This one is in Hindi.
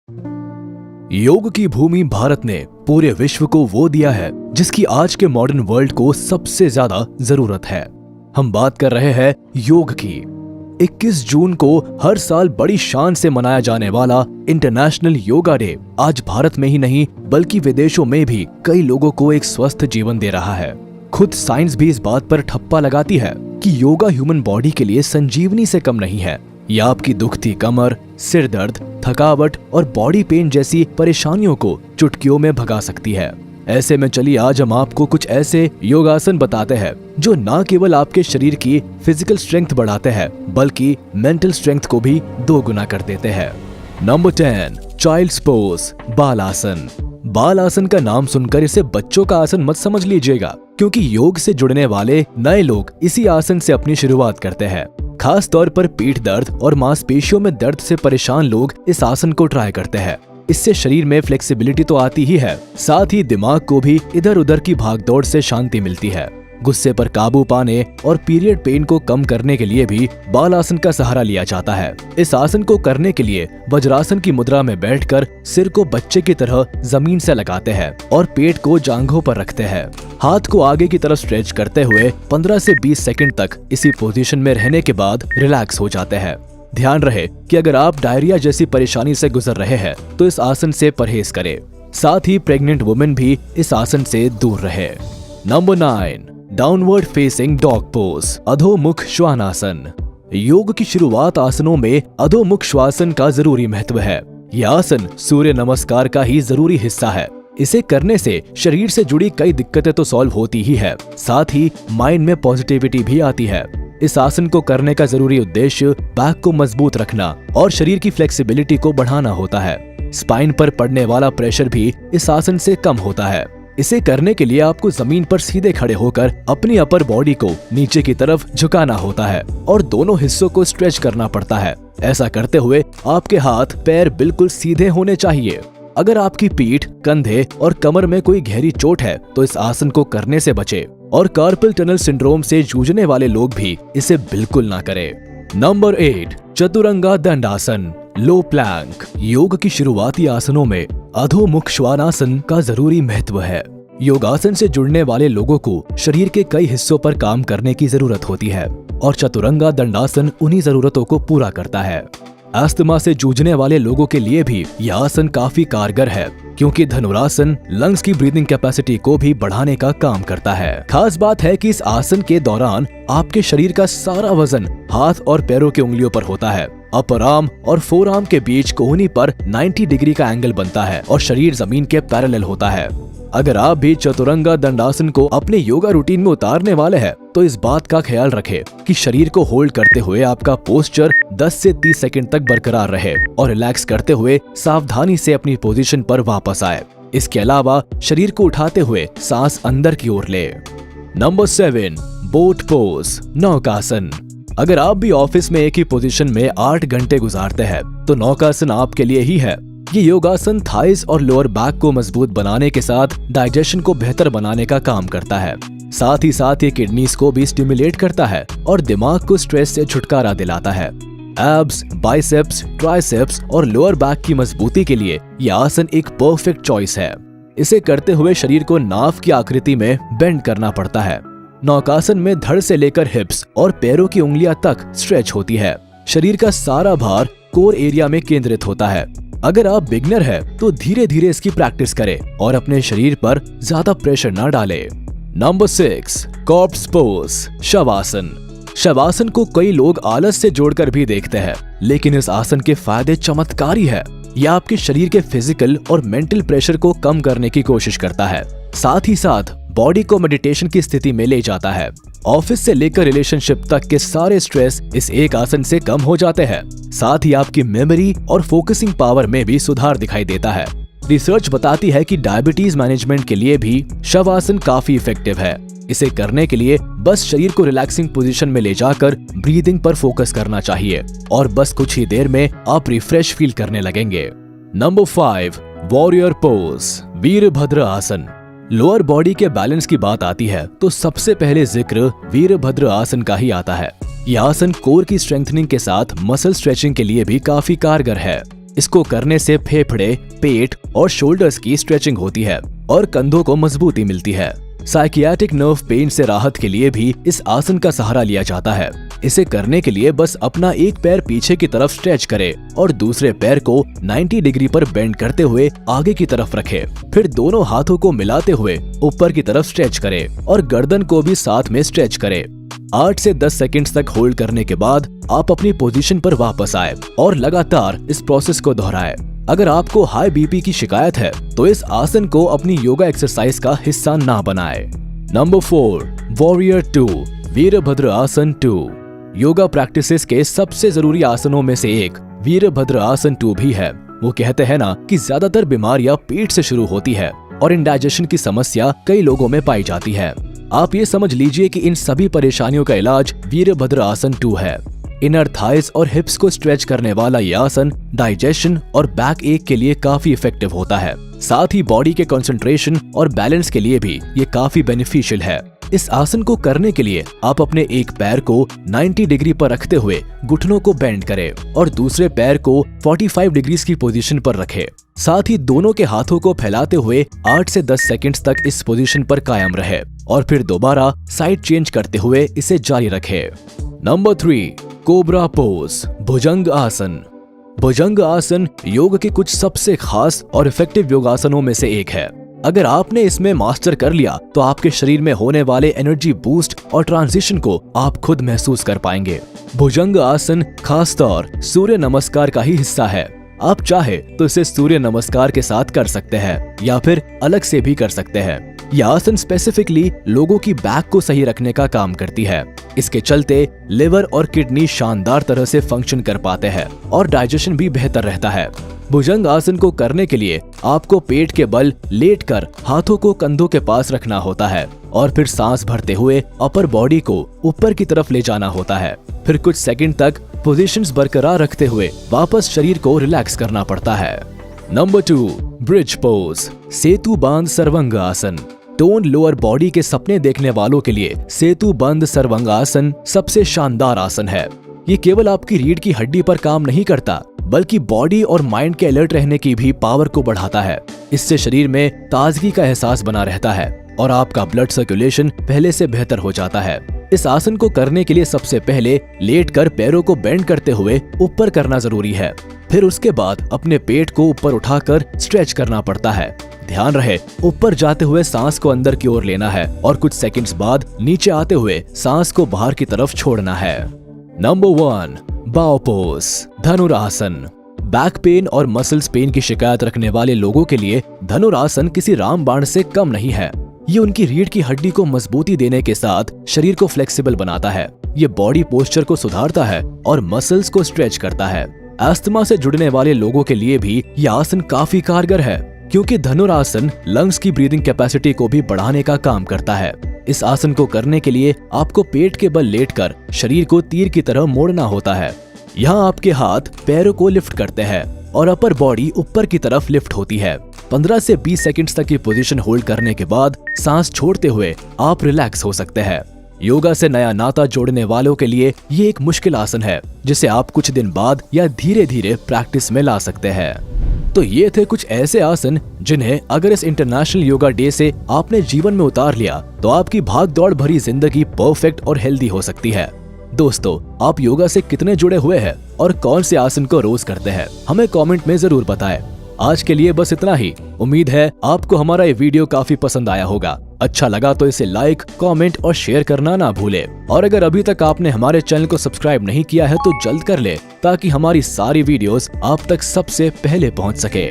योग की भूमि भारत ने पूरे विश्व को वो दिया है जिसकी आज के मॉडर्न वर्ल्ड को सबसे ज्यादा जरूरत है। हम बात कर रहे हैं योग की। 21 जून को हर साल बड़ी शान से मनाया जाने वाला इंटरनेशनल योगा डे आज भारत में ही नहीं बल्कि विदेशों में भी कई लोगों को एक स्वस्थ जीवन दे रहा है। खुद साइंस भी इस बात पर ठप्पा लगाती है कि योगा ह्यूमन बॉडी के लिए संजीवनी से कम नहीं है। यह आपकी दुखती कमर, सिर दर्द, थकावट और बॉडी पेन जैसी परेशानियों को चुटकियों में भगा सकती है। ऐसे में चलिए आज हम आपको कुछ ऐसे योगासन बताते हैं जो न केवल आपके शरीर की फिजिकल स्ट्रेंथ बढ़ाते हैं बल्कि मेंटल स्ट्रेंथ को भी दोगुना कर देते हैं। नंबर 10, चाइल्ड्स पोज, बाल आसन। बाल आसन का नाम सुनकर इसे बच्चों का आसन मत समझ लीजिएगा, क्योंकि योग से जुड़ने वाले नए लोग इसी आसन से अपनी शुरुआत करते हैं। खास तौर पर पीठ दर्द और मांसपेशियों में दर्द से परेशान लोग इस आसन को ट्राई करते हैं। इससे शरीर में फ्लेक्सिबिलिटी तो आती ही है, साथ ही दिमाग को भी इधर उधर की भागदौड़ से शांति मिलती है। गुस्से पर काबू पाने और पीरियड पेन को कम करने के लिए भी बाल आसन का सहारा लिया जाता है। इस आसन को करने के लिए वज्रासन की मुद्रा में बैठकर सिर को बच्चे की तरह जमीन से लगाते हैं और पेट को जांघों पर रखते हैं। हाथ को आगे की तरफ स्ट्रेच करते हुए 15 से 20 सेकंड तक इसी पोजीशन में रहने के बाद रिलैक्स हो जाते हैं। ध्यान रहे कि अगर आप डायरिया जैसी परेशानी से गुजर रहे हैं तो इस आसन से परहेज करें। साथ ही प्रेग्नेंट वुमेन भी इस आसन से दूर रहे। Number 9, downward facing dog pose, अधोमुख श्वानासन। योग की शुरुआत आसनों में अधोमुख श्वासन का जरूरी महत्व है। यह आसन सूर्य नमस्कार का ही जरूरी हिस्सा है। इसे करने से शरीर से जुड़ी कई दिक्कतें तो सॉल्व होती ही है, साथ ही माइंड में पॉजिटिविटी भी आती है। इस आसन को करने का जरूरी उद्देश्य बैक को मजबूत रखना और शरीर की फ्लेक्सिबिलिटी को बढ़ाना होता है। स्पाइन पर पड़ने वाला प्रेशर भी इस आसन से कम होता है। इसे करने के लिए आपको जमीन पर सीधे खड़े होकर अपनी अपर बॉडी को नीचे की तरफ झुकाना होता है और दोनों हिस्सों को स्ट्रेच करना पड़ता है। ऐसा करते हुए आपके हाथ पैर बिल्कुल सीधे होने चाहिए। अगर आपकी पीठ, कंधे और कमर में कोई गहरी चोट है तो इस आसन को करने से बचे और कार्पल टनल सिंड्रोम से जूझने वाले लोग भी इसे बिल्कुल ना करें। नंबर 8, चतुरंगा दंडासन, लो प्लैंक। योग की शुरुआती आसनों में अधोमुख श्वानासन का जरूरी महत्व है। योगासन से जुड़ने वाले लोगों को शरीर के कई हिस्सों पर काम करने की जरूरत होती है और चतुरंगा दंडासन उन्हीं जरूरतों को पूरा करता है। अस्थमा से जूझने वाले लोगों के लिए भी यह आसन काफी कारगर है, क्योंकि धनुरासन लंग्स की ब्रीदिंग कैपेसिटी को भी बढ़ाने का काम करता है। खास बात है कि इस आसन के दौरान आपके शरीर का सारा वजन हाथ और पैरों की उंगलियों पर होता है। अपर आर्म और फोर आर्म के बीच कोहनी पर 90 डिग्री का एंगल बनता है और शरीर जमीन के पैरेलल होता है। अगर आप भी चतुरंगा दंडासन को अपने योगा रूटीन में उतारने वाले हैं तो इस बात का ख्याल रखें कि शरीर को होल्ड करते हुए आपका पोस्चर 10 से 30 सेकंड तक बरकरार रहे और रिलैक्स करते हुए सावधानी से अपनी पोजीशन पर वापस आए। इसके अलावा शरीर को उठाते हुए सांस अंदर की ओर ले। नंबर 7, बोट पोज, नौकासन। अगर आप भी ऑफिस में एक ही पोजीशन में 8 घंटे गुजारते हैं तो नौकासन आपके लिए ही है। ये योगासन थाइस और लोअर बैक को मजबूत बनाने के साथ डाइजेशन को बेहतर बनाने का काम करता है। साथ ही साथ ये किडनीज को भी स्टिमुलेट करता है और दिमाग को स्ट्रेस से छुटकारा दिलाता है। एब्स, बाइसेप्स, ट्राइसेप्स और लोअर बैक की मजबूती के लिए यह आसन एक परफेक्ट चॉइस है। इसे करते हुए शरीर को नाव की आकृति में बेंड करना पड़ता है। नौकासन में धड़ से लेकर हिप्स और पैरों की उंगलियां तक स्ट्रेच होती है। शरीर का सारा भार कोर एरिया में केंद्रित होता है। अगर आप बिगनर हैं तो धीरे धीरे इसकी प्रैक्टिस करें और अपने शरीर पर ज्यादा प्रेशर न डालें। Number 6, corps pose, shavasana. Shavasana को कई लोग आलस से जोड़कर भी देखते हैं, लेकिन इस आसन के फायदे चमत्कारी है। यह आपके शरीर के फिजिकल और मेंटल प्रेशर को कम करने की कोशिश करता है। साथ ही साथ बॉडी को मेडिटेशन की स्थिति में ले जाता है। ऑफिस से लेकर रिलेशनशिप तक के सारे स्ट्रेस इस एक आसन से कम हो जाते हैं। साथ ही आपकी मेमोरी और फोकसिंग पावर में भी सुधार दिखाई देता है। रिसर्च बताती है कि डायबिटीज मैनेजमेंट के लिए भी शवासन काफी इफेक्टिव है। इसे करने के लिए बस शरीर को रिलैक्सिंग पोजीशन में ले जाकर ब्रीदिंग पर फोकस करना चाहिए और बस कुछ ही देर में आप रिफ्रेश फील करने लगेंगे। नंबर 5, वॉरियर पोज, वीरभद्र आसन। लोअर बॉडी के बैलेंस की बात आती है तो सबसे पहले जिक्र वीरभद्र आसन का ही आता है। यह आसन कोर की स्ट्रेंथनिंग के साथ मसल स्ट्रेचिंग के लिए भी काफी कारगर है। इसको करने से फेफड़े, पेट और शोल्डर्स की स्ट्रेचिंग होती है और कंधों को मजबूती मिलती है। साइकियाट्रिक नर्व पेन से राहत के लिए भी इस आसन का सहारा लिया जाता है। इसे करने के लिए बस अपना एक पैर पीछे की तरफ स्ट्रेच करें और दूसरे पैर को 90 डिग्री पर बेंड करते हुए आगे की तरफ रखें। फिर दोनों हाथों को मिलाते हुए ऊपर की तरफ स्ट्रेच करें और गर्दन को भी साथ में स्ट्रेच करें। 8 से 10 सेकंड्स तक होल्ड करने के बाद आप अपनी पोजीशन पर वापस आए और लगातार इस प्रोसेस को दोहराएं। अगर आपको हाई बीपी की शिकायत है तो इस आसन को अपनी योगा एक्सरसाइज का हिस्सा ना बनाएं। नंबर 4, वॉरियर 2, वीरभद्र आसन 2। योगा प्रैक्टिसेस के सबसे जरूरी आसनों में से एक वीरभद्र आसन 2 भी है। वो कहते हैं ना कि ज्यादातर बीमारियां पेट से शुरू होती है और इंडाइजेशन की समस्या कई लोगों में पाई जाती है। आप ये समझ लीजिए कि इन सभी परेशानियों का इलाज वीरभद्र आसन 2 है। इनर थाइस और हिप्स को स्ट्रेच करने वाला ये आसन डाइजेशन और बैक एक के लिए काफी इफेक्टिव होता है। साथ ही बॉडी के कंसंट्रेशन और बैलेंस के लिए भी ये काफी बेनिफिशियल है। इस आसन को करने के लिए आप अपने एक पैर को 90 डिग्री पर रखते हुए घुटनों को बेंड करें और दूसरे पैर को 45 डिग्री की पोजीशन पर रखें। साथ ही दोनों के हाथों को फैलाते हुए 8 से 10 सेकंड्स तक इस पोजीशन पर कायम रहे और फिर दोबारा साइड चेंज करते हुए इसे जारी रखें। नंबर 3, कोबरा पोज, भुजंग आसन। भुजंग आसन योग के कुछ सबसे खास और इफेक्टिव योगासनों में से एक है। अगर आपने इसमें मास्टर कर लिया तो आपके शरीर में होने वाले एनर्जी बूस्ट और ट्रांजिशन को आप खुद महसूस कर पाएंगे। भुजंग आसन खासतौर सूर्य नमस्कार का ही हिस्सा है। आप चाहे तो इसे सूर्य नमस्कार के साथ कर सकते हैं या फिर अलग से भी कर सकते हैं। यह आसन स्पेसिफिकली लोगों की बैक को सही रखने का काम करती है। इसके चलते लिवर और किडनी शानदार तरह से फंक्शन कर पाते हैं और डाइजेशन भी बेहतर रहता है। भुजंग आसन को करने के लिए आपको पेट के बल लेटकर हाथों को कंधों के पास रखना होता है और फिर सांस भरते हुए अपर बॉडी को ऊपर की तरफ ले जाना होता है। फिर कुछ सेकंड तक पोजीशंस बरकरार रखते हुए वापस शरीर को रिलैक्स करना पड़ता है। नंबर 2, ब्रिज पोज, सेतु बांध सर्वंग आसन। टोन लोअर बॉडी के सपने देखने वालों के लिए सेतु बंद सर्वंग आसन सबसे शानदार आसन है। ये केवल आपकी रीढ़ की हड्डी पर काम नहीं करता बल्कि बॉडी और माइंड के अलर्ट रहने की भी पावर को बढ़ाता है। इससे शरीर में ताजगी का एहसास बना रहता है और आपका ब्लड सर्कुलेशन पहले से बेहतर हो जाता है। इस आसन को करने के लिए सबसे पहले लेटकर पैरों को बेंड करते हुए ऊपर करना जरूरी है। फिर उसके बाद अपने पेट को ऊपर उठाकर स्ट्रेच करना पड़ता है। ध्यान रहे ऊपर जाते हुए सांस को अंदर की ओर लेना है और कुछ सेकंड्स बाद नीचे आते हुए सांस को बाहर की तरफ छोड़ना है। नंबर 1, बाव पोज, धनुरासन। बैक पेन और मसल्स पेन की शिकायत रखने वाले लोगों के लिए धनुरासन किसी रामबाण से कम नहीं है। ये उनकी रीढ़ की हड्डी को मजबूती देने के साथ शरीर को फ्लेक्सिबल बनाता है। ये बॉडी पोस्चर को सुधारता है और मसल्स को स्ट्रेच करता है। अस्थमा से जुड़ने वाले लोगों के लिए भी यह आसन काफी कारगर है क्योंकि धनुरासन लंग्स की ब्रीदिंग कैपेसिटी को भी बढ़ाने का काम करता है। इस आसन को करने के लिए आपको पेट के बल लेटकर शरीर को तीर की तरह मोड़ना होता है। यहाँ आपके हाथ पैरों को लिफ्ट करते हैं और अपर बॉडी ऊपर की तरफ लिफ्ट होती है। 15 से 20 सेकंड्स तक की पोजीशन होल्ड करने के बाद सांस छोड़ते हुए आप रिलैक्स हो सकते हैं। योगा से नया नाता जोड़ने वालों के लिए ये एक मुश्किल आसन है जिसे आप कुछ दिन बाद या धीरे धीरे प्रैक्टिस में ला सकते हैं। तो ये थे कुछ ऐसे आसन जिन्हें अगर इस इंटरनेशनल योगा डे से आपने जीवन में उतार लिया तो आपकी भाग दौड़ भरी जिंदगी परफेक्ट और हेल्दी हो सकती है। दोस्तों, आप योगा से कितने जुड़े हुए हैं और कौन से आसन को रोज करते हैं, हमें कमेंट में जरूर बताएं। आज के लिए बस इतना ही। उम्मीद है आपको हमारा ये वीडियो काफी पसंद आया होगा। अच्छा लगा तो इसे लाइक, कमेंट और शेयर करना ना भूले। और अगर अभी तक आपने हमारे चैनल को सब्सक्राइब नहीं किया है तो जल्द कर ले ताकि हमारी सारी वीडियोस आप तक सबसे पहले पहुंच सके।